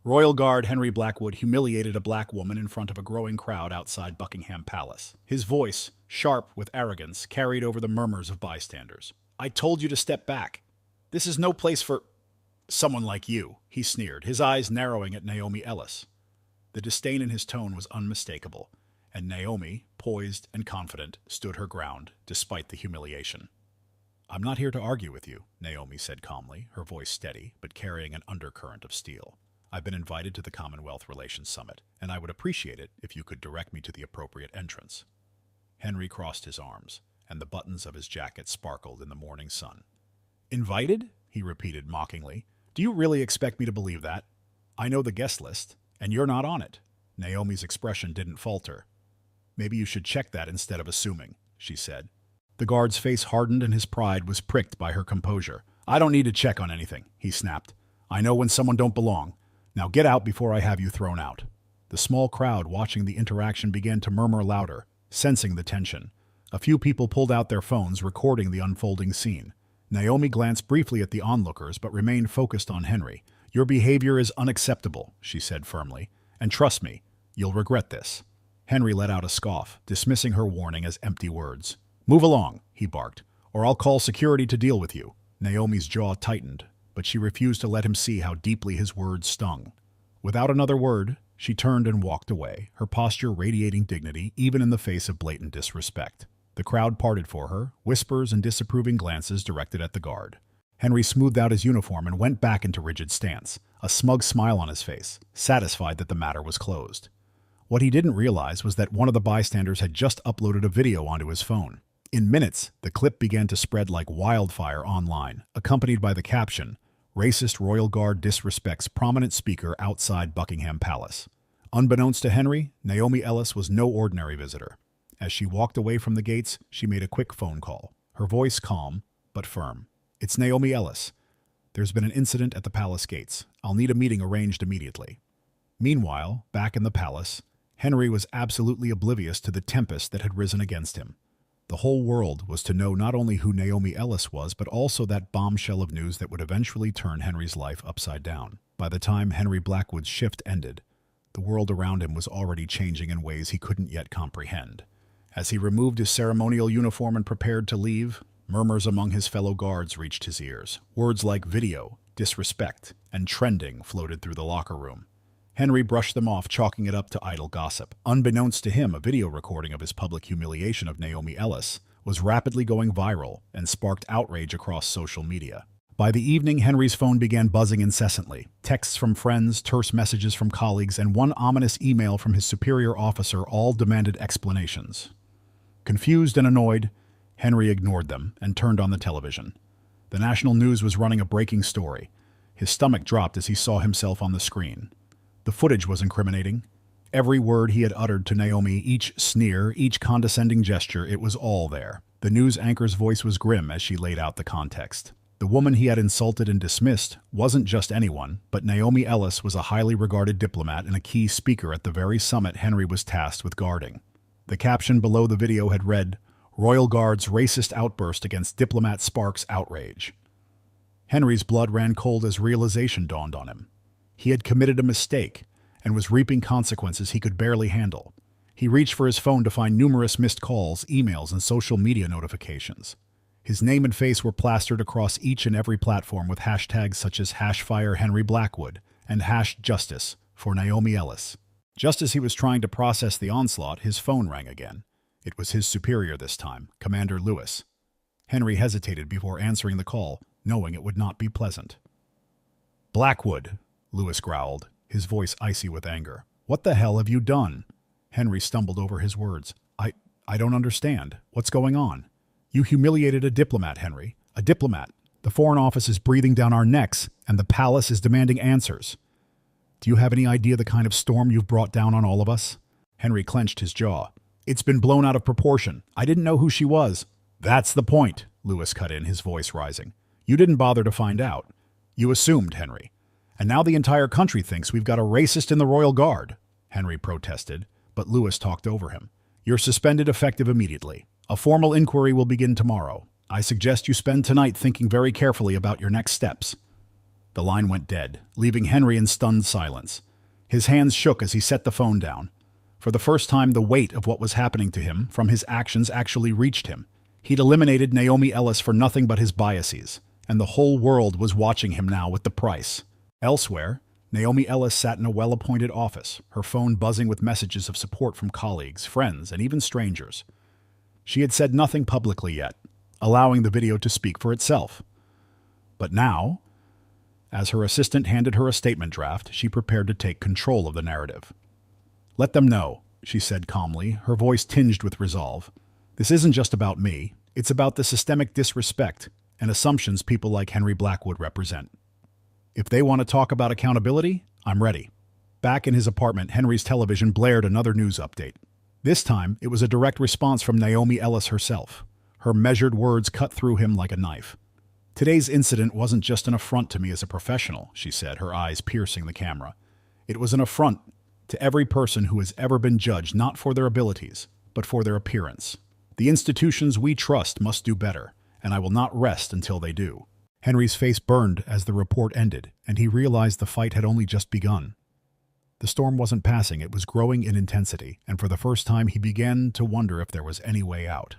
Royal Guard Henry Blackwood humiliated a black woman in front of a growing crowd outside Buckingham Palace. His voice, sharp with arrogance, carried over the murmurs of bystanders. "I told you to step back. This is no place for someone like you," he sneered, his eyes narrowing at Naomi Ellis. The disdain in his tone was unmistakable, and Naomi, poised and confident, stood her ground, despite the humiliation. "I'm not here to argue with you," Naomi said calmly, her voice steady, but carrying an undercurrent of steel. "I've been invited to the Commonwealth Relations Summit, and I would appreciate it if you could direct me to the appropriate entrance." Henry crossed his arms, and the buttons of his jacket sparkled in the morning sun. "Invited?" he repeated mockingly. "Do you really expect me to believe that? I know the guest list, and you're not on it." Naomi's expression didn't falter. "Maybe you should check that instead of assuming," she said. The guard's face hardened and his pride was pricked by her composure. "I don't need to check on anything," he snapped. "I know when someone don't belong. Now get out before I have you thrown out." The small crowd watching the interaction began to murmur louder, sensing the tension. A few people pulled out their phones, recording the unfolding scene. Naomi glanced briefly at the onlookers but remained focused on Henry. "Your behavior is unacceptable," she said firmly. "And trust me, you'll regret this." Henry let out a scoff, dismissing her warning as empty words. "Move along," he barked, "or I'll call security to deal with you." Naomi's jaw tightened, but she refused to let him see how deeply his words stung. Without another word, she turned and walked away, her posture radiating dignity even in the face of blatant disrespect. The crowd parted for her, whispers and disapproving glances directed at the guard. Henry smoothed out his uniform and went back into rigid stance, a smug smile on his face, satisfied that the matter was closed. What he didn't realize was that one of the bystanders had just uploaded a video onto his phone. In minutes, the clip began to spread like wildfire online, accompanied by the caption, "Racist Royal Guard disrespects prominent speaker outside Buckingham Palace." Unbeknownst to Henry, Naomi Ellis was no ordinary visitor. As she walked away from the gates, she made a quick phone call, her voice calm but firm. "It's Naomi Ellis. There's been an incident at the palace gates. I'll need a meeting arranged immediately." Meanwhile, back in the palace, Henry was absolutely oblivious to the tempest that had risen against him. The whole world was to know not only who Naomi Ellis was, but also that bombshell of news that would eventually turn Henry's life upside down. By the time Henry Blackwood's shift ended, the world around him was already changing in ways he couldn't yet comprehend. As he removed his ceremonial uniform and prepared to leave, murmurs among his fellow guards reached his ears. Words like video, disrespect, and trending floated through the locker room. Henry brushed them off, chalking it up to idle gossip. Unbeknownst to him, a video recording of his public humiliation of Naomi Ellis was rapidly going viral and sparked outrage across social media. By the evening, Henry's phone began buzzing incessantly. Texts from friends, terse messages from colleagues, and one ominous email from his superior officer all demanded explanations. Confused and annoyed, Henry ignored them and turned on the television. The national news was running a breaking story. His stomach dropped as he saw himself on the screen. The footage was incriminating. Every word he had uttered to Naomi, each sneer, each condescending gesture, it was all there. The news anchor's voice was grim as she laid out the context. The woman he had insulted and dismissed wasn't just anyone, but Naomi Ellis was a highly regarded diplomat and a key speaker at the very summit Henry was tasked with guarding. The caption below the video had read, "Royal Guard's racist outburst against diplomat sparks outrage." Henry's blood ran cold as realization dawned on him. He had committed a mistake and was reaping consequences he could barely handle. He reached for his phone to find numerous missed calls, emails, and social media notifications. His name and face were plastered across each and every platform with hashtags such as #FireHenryBlackwood and #Justice for Naomi Ellis. Just as he was trying to process the onslaught, his phone rang again. It was his superior this time, Commander Lewis. Henry hesitated before answering the call, knowing it would not be pleasant. "Blackwood," Lewis growled, his voice icy with anger. "What the hell have you done?" Henry stumbled over his words. I don't understand. What's going on?" "You humiliated a diplomat, Henry. A diplomat. The Foreign Office is breathing down our necks, and the palace is demanding answers. Do you have any idea the kind of storm you've brought down on all of us?" Henry clenched his jaw. "It's been blown out of proportion. I didn't know who she was." "That's the point," Lewis cut in, his voice rising. "You didn't bother to find out. You assumed, Henry. And now the entire country thinks we've got a racist in the Royal Guard." Henry protested, but Lewis talked over him. "You're suspended effective immediately. A formal inquiry will begin tomorrow. I suggest you spend tonight thinking very carefully about your next steps." The line went dead, leaving Henry in stunned silence. His hands shook as he set the phone down. For the first time, the weight of what was happening to him from his actions actually reached him. He'd eliminated Naomi Ellis for nothing but his biases, and the whole world was watching him now with the price. Elsewhere, Naomi Ellis sat in a well-appointed office, her phone buzzing with messages of support from colleagues, friends, and even strangers. She had said nothing publicly yet, allowing the video to speak for itself. But now, as her assistant handed her a statement draft, she prepared to take control of the narrative. "Let them know," she said calmly, her voice tinged with resolve. "This isn't just about me. It's about the systemic disrespect and assumptions people like Henry Blackwood represent. If they want to talk about accountability, I'm ready." Back in his apartment, Henry's television blared another news update. This time, it was a direct response from Naomi Ellis herself. Her measured words cut through him like a knife. "Today's incident wasn't just an affront to me as a professional," she said, her eyes piercing the camera. "It was an affront to every person who has ever been judged not for their abilities, but for their appearance. The institutions we trust must do better, and I will not rest until they do." Henry's face burned as the report ended, and he realized the fight had only just begun. The storm wasn't passing, it was growing in intensity, and for the first time he began to wonder if there was any way out.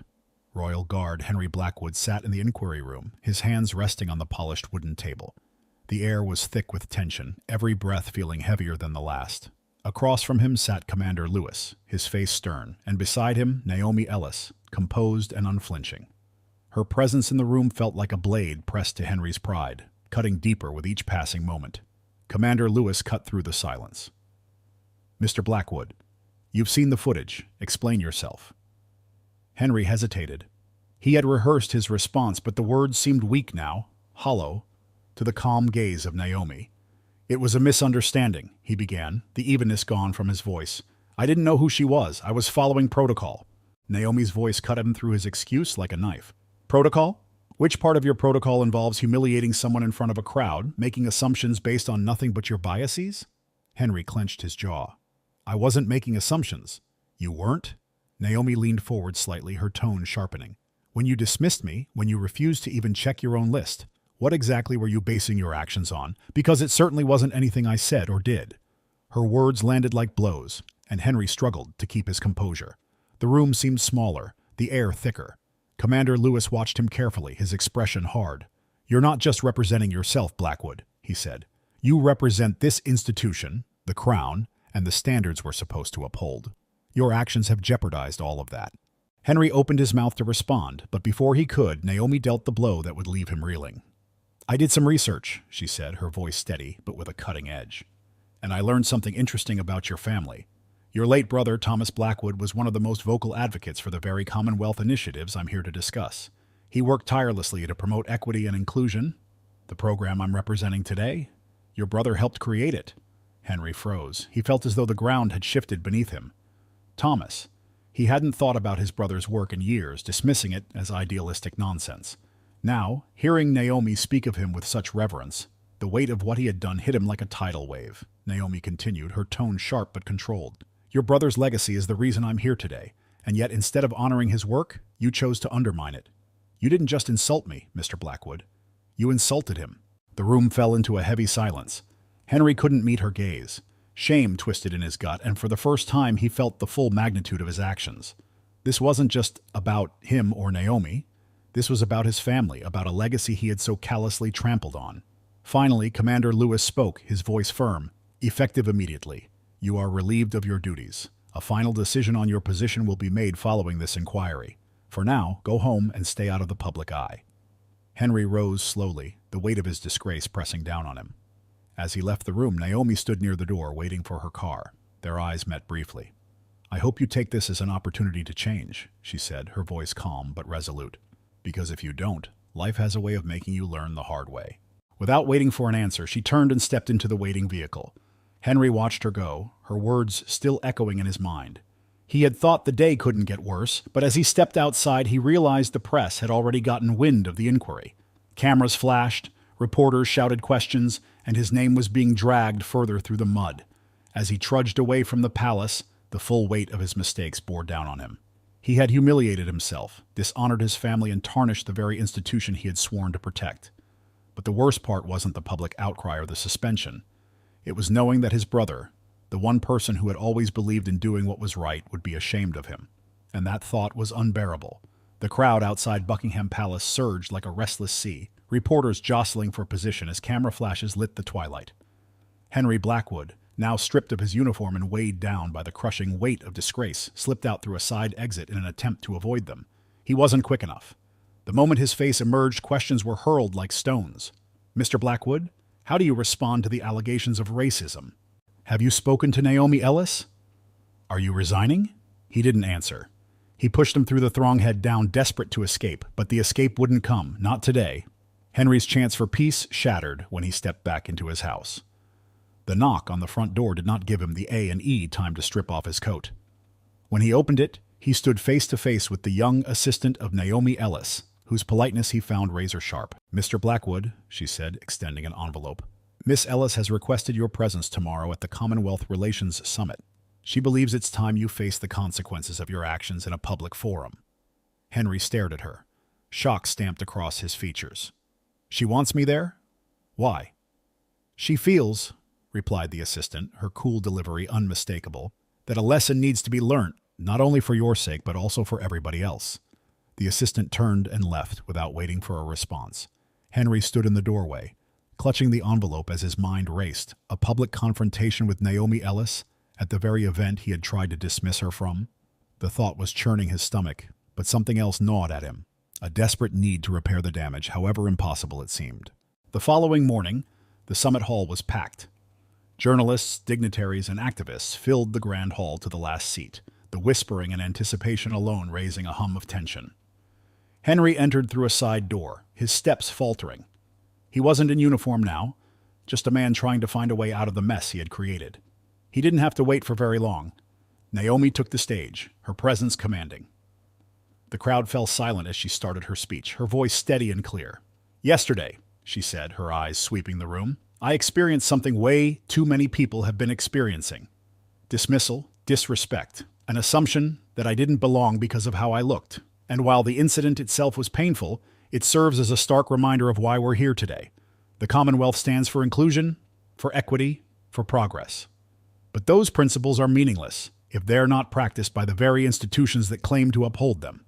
Royal Guard Henry Blackwood sat in the inquiry room, his hands resting on the polished wooden table. The air was thick with tension, every breath feeling heavier than the last. Across from him sat Commander Lewis, his face stern, and beside him Naomi Ellis, composed and unflinching. Her presence in the room felt like a blade pressed to Henry's pride, cutting deeper with each passing moment. Commander Lewis cut through the silence. "Mr. Blackwood, you've seen the footage. Explain yourself." Henry hesitated. He had rehearsed his response, but the words seemed weak now, hollow, to the calm gaze of Naomi. "It was a misunderstanding," he began, the evenness gone from his voice. "I didn't know who she was. I was following protocol." Naomi's voice cut him through his excuse like a knife. "Protocol? Which part of your protocol involves humiliating someone in front of a crowd, making assumptions based on nothing but your biases?" Henry clenched his jaw. "I wasn't making assumptions." "You weren't?" Naomi leaned forward slightly, her tone sharpening. "When you dismissed me, when you refused to even check your own list, what exactly were you basing your actions on? Because it certainly wasn't anything I said or did." Her words landed like blows, and Henry struggled to keep his composure. The room seemed smaller, the air thicker. Commander Lewis watched him carefully, his expression hard. "You're not just representing yourself, Blackwood," he said. "You represent this institution, the Crown, and the standards we're supposed to uphold. Your actions have jeopardized all of that." Henry opened his mouth to respond, but before he could, Naomi dealt the blow that would leave him reeling. "I did some research," she said, her voice steady, but with a cutting edge. "And I learned something interesting about your family. Your late brother, Thomas Blackwood, was one of the most vocal advocates for the very Commonwealth initiatives I'm here to discuss. He worked tirelessly to promote equity and inclusion. The program I'm representing today, your brother helped create it." Henry froze. He felt as though the ground had shifted beneath him. Thomas. He hadn't thought about his brother's work in years, dismissing it as idealistic nonsense. Now, hearing Naomi speak of him with such reverence, the weight of what he had done hit him like a tidal wave. Naomi continued, her tone sharp but controlled. "Your brother's legacy is the reason I'm here today, and yet instead of honoring his work, you chose to undermine it. You didn't just insult me, Mr. Blackwood. You insulted him." The room fell into a heavy silence. Henry couldn't meet her gaze. Shame twisted in his gut, and for the first time he felt the full magnitude of his actions. This wasn't just about him or Naomi. This was about his family, about a legacy he had so callously trampled on. Finally, Commander Lewis spoke, his voice firm, effective immediately. "You are relieved of your duties. A final decision on your position will be made following this inquiry. For now, go home and stay out of the public eye." Henry rose slowly, the weight of his disgrace pressing down on him. As he left the room, Naomi stood near the door, waiting for her car. Their eyes met briefly. "I hope you take this as an opportunity to change," she said, her voice calm but resolute. "Because if you don't, life has a way of making you learn the hard way." Without waiting for an answer, she turned and stepped into the waiting vehicle. Henry watched her go, her words still echoing in his mind. He had thought the day couldn't get worse, but as he stepped outside, he realized the press had already gotten wind of the inquiry. Cameras flashed, reporters shouted questions, and his name was being dragged further through the mud. As he trudged away from the palace, the full weight of his mistakes bore down on him. He had humiliated himself, dishonored his family, and tarnished the very institution he had sworn to protect. But the worst part wasn't the public outcry or the suspension. It was knowing that his brother, the one person who had always believed in doing what was right, would be ashamed of him. And that thought was unbearable. The crowd outside Buckingham Palace surged like a restless sea, reporters jostling for position as camera flashes lit the twilight. Henry Blackwood, now stripped of his uniform and weighed down by the crushing weight of disgrace, slipped out through a side exit in an attempt to avoid them. He wasn't quick enough. The moment his face emerged, questions were hurled like stones. "Mr. Blackwood, how do you respond to the allegations of racism? Have you spoken to Naomi Ellis? Are you resigning?" He didn't answer. He pushed him through the throng, head down, desperate to escape, but the escape wouldn't come, not today. Henry's chance for peace shattered when he stepped back into his house. The knock on the front door did not give him the A&E time to strip off his coat. When he opened it, he stood face to face with the young assistant of Naomi Ellis, whose politeness he found razor-sharp. "Mr. Blackwood," she said, extending an envelope, "Miss Ellis has requested your presence tomorrow at the Commonwealth Relations Summit. She believes it's time you face the consequences of your actions in a public forum." Henry stared at her. Shock stamped across his features. "She wants me there? Why?" "She feels," replied the assistant, her cool delivery unmistakable, "that a lesson needs to be learnt, not only for your sake, but also for everybody else." The assistant turned and left without waiting for a response. Henry stood in the doorway, clutching the envelope as his mind raced. A public confrontation with Naomi Ellis, at the very event he had tried to dismiss her from? The thought was churning his stomach, but something else gnawed at him. A desperate need to repair the damage, however impossible it seemed. The following morning, the summit hall was packed. Journalists, dignitaries, and activists filled the grand hall to the last seat, the whispering and anticipation alone raising a hum of tension. Henry entered through a side door, his steps faltering. He wasn't in uniform now, just a man trying to find a way out of the mess he had created. He didn't have to wait for very long. Naomi took the stage, her presence commanding. The crowd fell silent as she started her speech, her voice steady and clear. "Yesterday," she said, her eyes sweeping the room, "I experienced something way too many people have been experiencing. Dismissal, disrespect, an assumption that I didn't belong because of how I looked. And while the incident itself was painful, it serves as a stark reminder of why we're here today. The Commonwealth stands for inclusion, for equity, for progress. But those principles are meaningless if they're not practiced by the very institutions that claim to uphold them."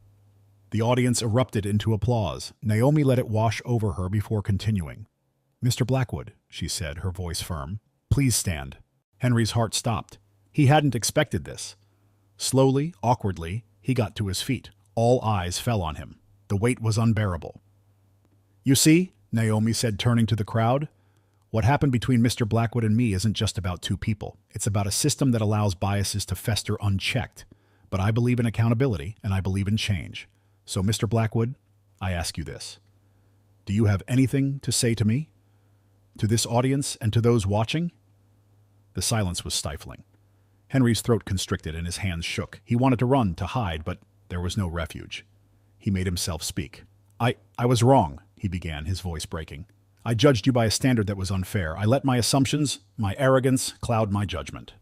The audience erupted into applause. Naomi let it wash over her before continuing. "Mr. Blackwood," she said, her voice firm, "please stand." Henry's heart stopped. He hadn't expected this. Slowly, awkwardly, he got to his feet. All eyes fell on him. The weight was unbearable. "You see," Naomi said, turning to the crowd, "what happened between Mr. Blackwood and me isn't just about two people. It's about a system that allows biases to fester unchecked. But I believe in accountability, and I believe in change. So, Mr. Blackwood, I ask you this. Do you have anything to say to me? To this audience and to those watching?" The silence was stifling. Henry's throat constricted and his hands shook. He wanted to run, to hide, but there was no refuge. He made himself speak. I was wrong," he began, his voice breaking. "I judged you by a standard that was unfair. I let my assumptions, my arrogance, cloud my judgment.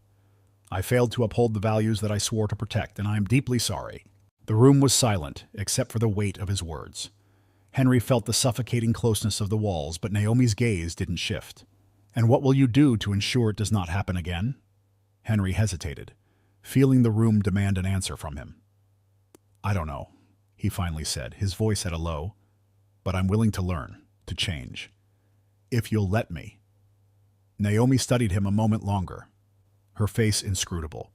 I failed to uphold the values that I swore to protect, and I am deeply sorry." The room was silent, except for the weight of his words. Henry felt the suffocating closeness of the walls, but Naomi's gaze didn't shift. "And what will you do to ensure it does not happen again?" Henry hesitated, feeling the room demand an answer from him. "I don't know," he finally said, his voice at a low, "but I'm willing to learn, to change. If you'll let me." Naomi studied him a moment longer, her face inscrutable.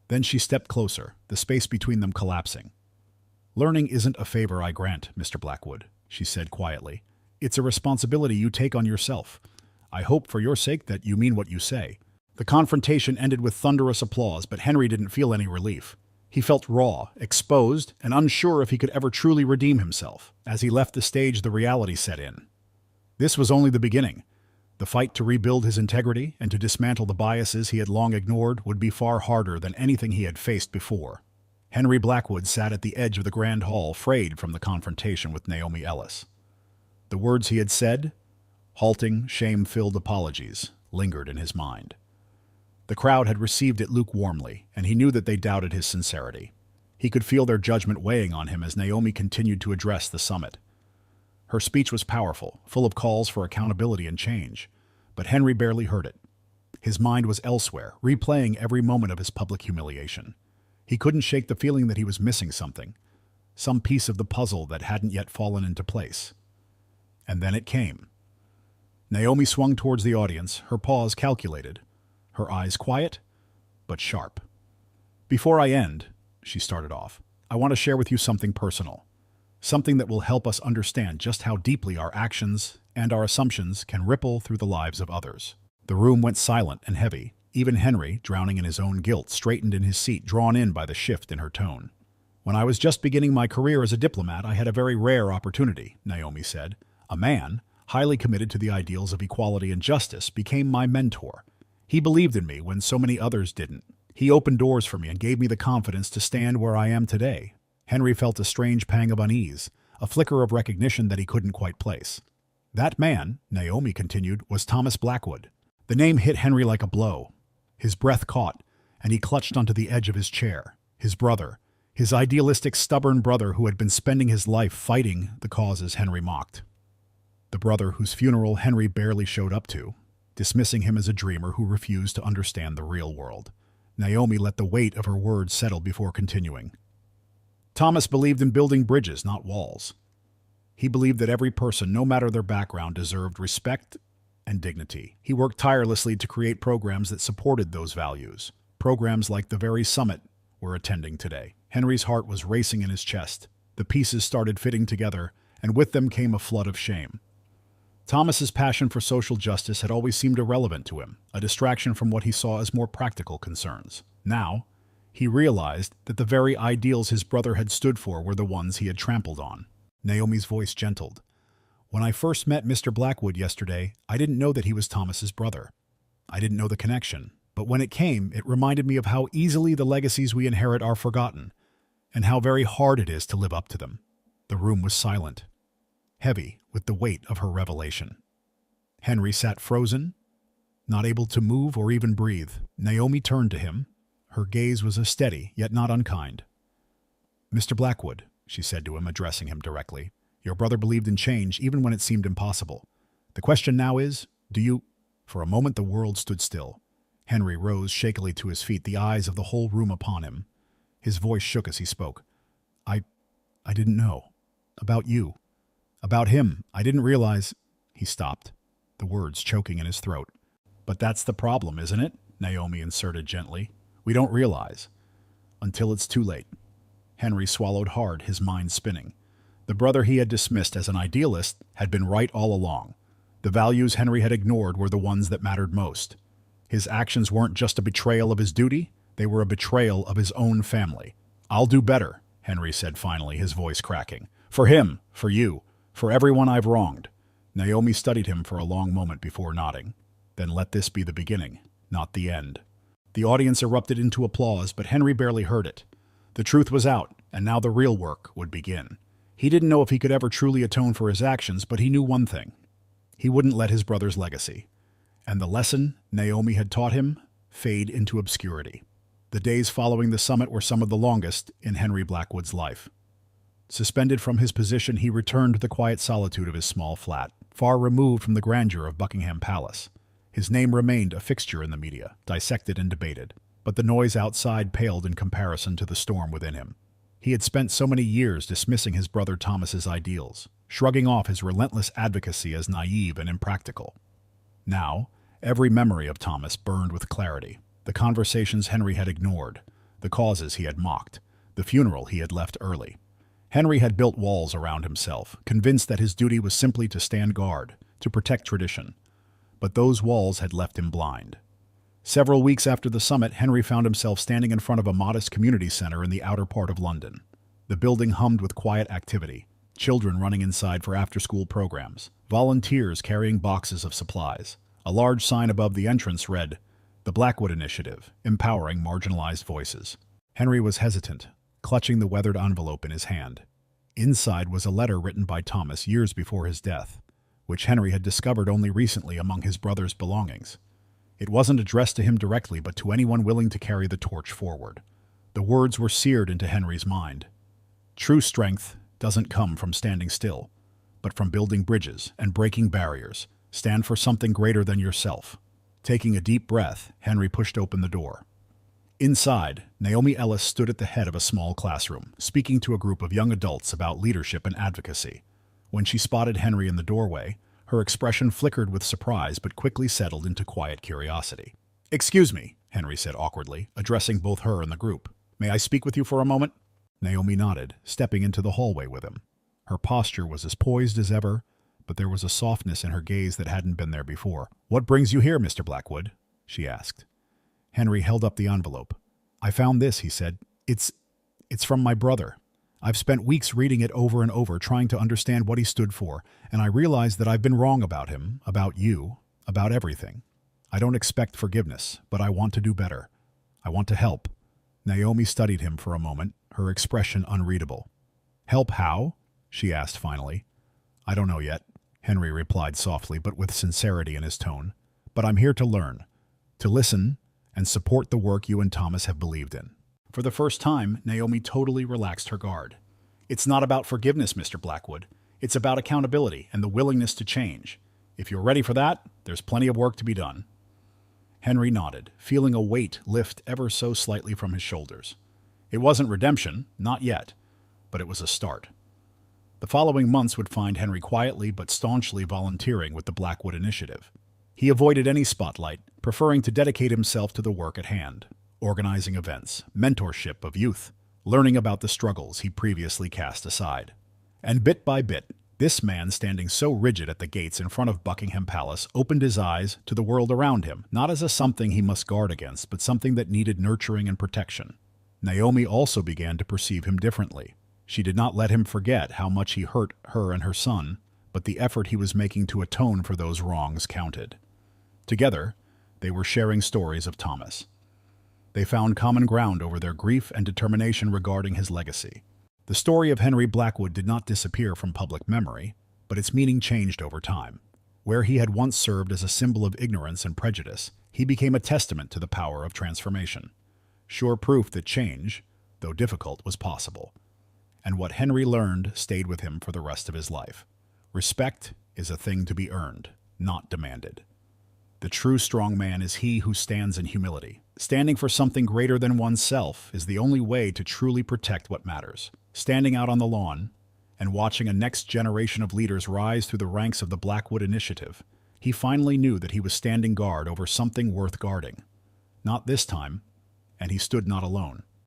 Then she stepped closer, the space between them collapsing. "Learning isn't a favor I grant, Mr. Blackwood," she said quietly. "It's a responsibility you take on yourself. I hope for your sake that you mean what you say." The confrontation ended with thunderous applause, but Henry didn't feel any relief. He felt raw, exposed, and unsure if he could ever truly redeem himself. As he left the stage, the reality set in. This was only the beginning. The fight to rebuild his integrity and to dismantle the biases he had long ignored would be far harder than anything he had faced before. Henry Blackwood sat at the edge of the grand hall, frayed from the confrontation with Naomi Ellis. The words he had said, halting, shame-filled apologies, lingered in his mind. The crowd had received it lukewarmly, and he knew that they doubted his sincerity. He could feel their judgment weighing on him as Naomi continued to address the summit. Her speech was powerful, full of calls for accountability and change, but Henry barely heard it. His mind was elsewhere, replaying every moment of his public humiliation. He couldn't shake the feeling that he was missing something, some piece of the puzzle that hadn't yet fallen into place. And then it came. Naomi swung towards the audience, her pause calculated, her eyes quiet, but sharp. "Before I end," she started off, "I want to share with you something personal. Something that will help us understand just how deeply our actions and our assumptions can ripple through the lives of others." The room went silent and heavy. Even Henry, drowning in his own guilt, straightened in his seat, drawn in by the shift in her tone. "When I was just beginning my career as a diplomat, I had a very rare opportunity," Naomi said. "A man, highly committed to the ideals of equality and justice, became my mentor. He believed in me when so many others didn't. He opened doors for me and gave me the confidence to stand where I am today." Henry felt a strange pang of unease, a flicker of recognition that he couldn't quite place. "That man," Naomi continued, "was Thomas Blackwood." The name hit Henry like a blow. His breath caught, and he clutched onto the edge of his chair. His brother, his idealistic, stubborn brother who had been spending his life fighting the causes Henry mocked. The brother whose funeral Henry barely showed up to, dismissing him as a dreamer who refused to understand the real world. Naomi let the weight of her words settle before continuing. "Thomas believed in building bridges, not walls. He believed that every person, no matter their background, deserved respect and dignity. He worked tirelessly to create programs that supported those values, programs like the very summit we're attending today." Henry's heart was racing in his chest. The pieces started fitting together, and with them came a flood of shame. Thomas's passion for social justice had always seemed irrelevant to him, a distraction from what he saw as more practical concerns. Now, he realized that the very ideals his brother had stood for were the ones he had trampled on. Naomi's voice gentled. "When I first met Mr. Blackwood yesterday, I didn't know that he was Thomas's brother. I didn't know the connection, but when it came, it reminded me of how easily the legacies we inherit are forgotten, and how very hard it is to live up to them." The room was silent, heavy with the weight of her revelation. Henry sat frozen, not able to move or even breathe. Naomi turned to him. Her gaze was a steady, yet not unkind. "Mr. Blackwood," she said to him, addressing him directly, "your brother believed in change even when it seemed impossible. The question now is, do you—" For a moment the world stood still. Henry rose shakily to his feet, the eyes of the whole room upon him. His voice shook as he spoke. I didn't know. About you. About him. I didn't realize—" He stopped, the words choking in his throat. "But that's the problem, isn't it?" Naomi inserted gently. "We don't realize. Until it's too late." Henry swallowed hard, his mind spinning. The brother he had dismissed as an idealist had been right all along. The values Henry had ignored were the ones that mattered most. His actions weren't just a betrayal of his duty, they were a betrayal of his own family. "I'll do better," Henry said finally, his voice cracking. "For him, for you, for everyone I've wronged." Naomi studied him for a long moment before nodding. "Then let this be the beginning, not the end." The audience erupted into applause, but Henry barely heard it. The truth was out, and now the real work would begin. He didn't know if he could ever truly atone for his actions, but he knew one thing. He wouldn't let his brother's legacy, and the lesson Naomi had taught him, fade into obscurity. The days following the summit were some of the longest in Henry Blackwood's life. Suspended from his position, he returned to the quiet solitude of his small flat, far removed from the grandeur of Buckingham Palace. His name remained a fixture in the media, dissected and debated, but the noise outside paled in comparison to the storm within him. He had spent so many years dismissing his brother Thomas's ideals, shrugging off his relentless advocacy as naive and impractical. Now, every memory of Thomas burned with clarity. The conversations Henry had ignored, the causes he had mocked, the funeral he had left early. Henry had built walls around himself, convinced that his duty was simply to stand guard, to protect tradition. But those walls had left him blind. Several weeks after the summit, Henry found himself standing in front of a modest community center in the outer part of London. The building hummed with quiet activity, children running inside for after-school programs, volunteers carrying boxes of supplies. A large sign above the entrance read, "The Blackwood Initiative, Empowering Marginalized Voices." Henry was hesitant, clutching the weathered envelope in his hand. Inside was a letter written by Thomas years before his death, which Henry had discovered only recently among his brother's belongings. It wasn't addressed to him directly, but to anyone willing to carry the torch forward. The words were seared into Henry's mind. "True strength doesn't come from standing still. but from building bridges and breaking barriers. Stand for something greater than yourself. Taking a deep breath, Henry pushed open the door. Inside, Naomi Ellis stood at the head of a small classroom, speaking to a group of young adults about leadership and advocacy. When she spotted Henry in the doorway, her expression flickered with surprise but quickly settled into quiet curiosity. "Excuse me," Henry said awkwardly, addressing both her and the group. "May I speak with you for a moment?" Naomi nodded, stepping into the hallway with him. Her posture was as poised as ever, but there was a softness in her gaze that hadn't been there before. "What brings you here, Mr. Blackwood?" she asked. Henry held up the envelope. "I found this," he said. It's from my brother. I've spent weeks reading it over and over, trying to understand what he stood for, and I realized that I've been wrong about him, about you, about everything. I don't expect forgiveness, but I want to do better. I want to help." Naomi studied him for a moment, her expression unreadable. "Help how?" she asked finally. "I don't know yet," Henry replied softly but with sincerity in his tone. "But I'm here to learn, to listen, and support the work you and Thomas have believed in." For the first time, Naomi totally relaxed her guard. "It's not about forgiveness, Mr. Blackwood. It's about accountability and the willingness to change. If you're ready for that, there's plenty of work to be done." Henry nodded, feeling a weight lift ever so slightly from his shoulders. It wasn't redemption, not yet, but it was a start. The following months would find Henry quietly but staunchly volunteering with the Blackwood Initiative. He avoided any spotlight, preferring to dedicate himself to the work at hand, organizing events, mentorship of youth, learning about the struggles he previously cast aside. And bit by bit, this man standing so rigid at the gates in front of Buckingham Palace opened his eyes to the world around him, not as a something he must guard against, but something that needed nurturing and protection. Naomi also began to perceive him differently. She did not let him forget how much he hurt her and her son, but the effort he was making to atone for those wrongs counted. Together, they were sharing stories of Thomas. They found common ground over their grief and determination regarding his legacy. The story of Henry Blackwood did not disappear from public memory, but its meaning changed over time. Where he had once served as a symbol of ignorance and prejudice, he became a testament to the power of transformation. Sure proof that change, though difficult, was possible. And what Henry learned stayed with him for the rest of his life. Respect is a thing to be earned, not demanded. The true strong man is he who stands in humility. Standing for something greater than oneself is the only way to truly protect what matters. Standing out on the lawn and watching a next generation of leaders rise through the ranks of the Blackwood Initiative, he finally knew that he was standing guard over something worth guarding. Not this time, and he stood not alone.